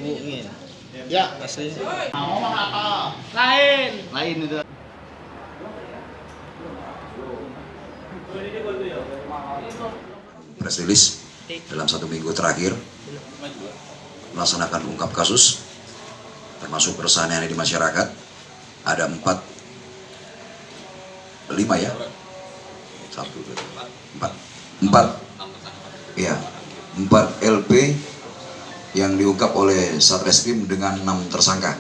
Ingin. Ya. Asli. Mau apa? Lain itu. Press release dalam 1 minggu terakhir melaksanakan ungkap kasus termasuk keresahan yang ada di masyarakat. Ada 5 ya, 4 LP yang diungkap oleh Satreskrim dengan 6 tersangka.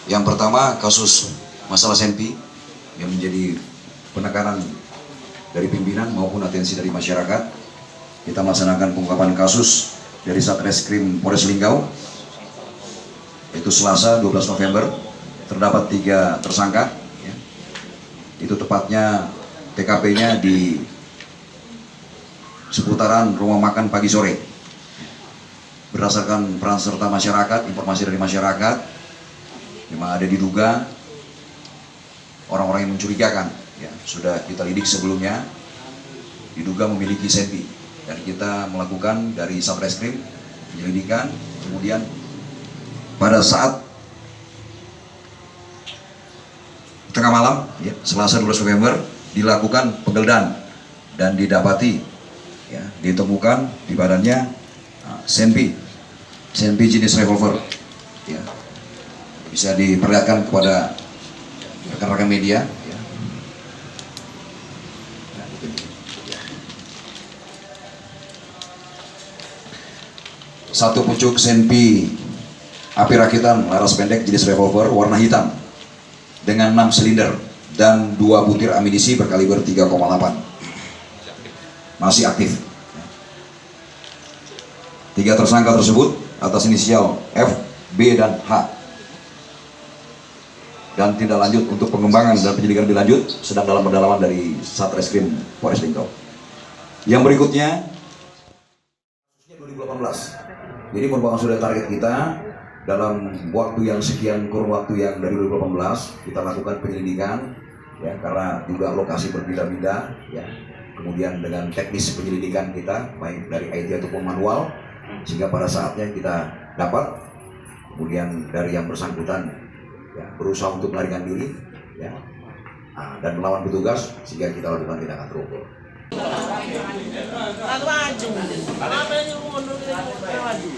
Yang pertama kasus masalah Senpi yang menjadi penekanan dari pimpinan maupun atensi dari masyarakat. Kita melaksanakan pengungkapan kasus dari Satreskrim Polres Linggau. Itu Selasa 12 November, terdapat 3 tersangka. Itu tepatnya TKP-nya di seputaran rumah makan pagi sore. Berdasarkan peran serta masyarakat, informasi dari masyarakat, memang ada diduga orang-orang yang mencurigakan. Ya, sudah kita lidik sebelumnya, diduga memiliki Senpi, dan kita melakukan dari Satreskrim penyelidikan. Kemudian pada saat tengah malam, ya, Selasa 12 November, dilakukan penggeledahan dan didapati, ya, ditemukan di badannya Senpi jenis revolver. Ya, bisa diperlihatkan kepada rekan-rekan media. Ya. Satu pucuk Senpi api rakitan laras pendek jenis revolver warna hitam dengan 6 silinder dan 2 butir amunisi berkaliber 3,8 masih aktif. 3 tersangka tersebut atas inisial F, B, dan H. Dan tindak lanjut untuk pengembangan dan penyelidikan lebih lanjut sedang dalam pendalaman dari Satreskrim Polres Linggau. Yang berikutnya 2018. Jadi merupakan sudah target kita dalam waktu yang sekian, kurun waktu yang dari 2018 kita lakukan penyelidikan, ya, karena juga lokasi berbeda-beda, ya. Kemudian dengan teknis penyelidikan kita baik dari IT ataupun manual, sehingga pada saatnya kita dapat, kemudian dari yang bersangkutan, ya, berusaha untuk melarikan diri, ya, dan melawan petugas, sehingga kita lakukan tindakan terukur. Maju.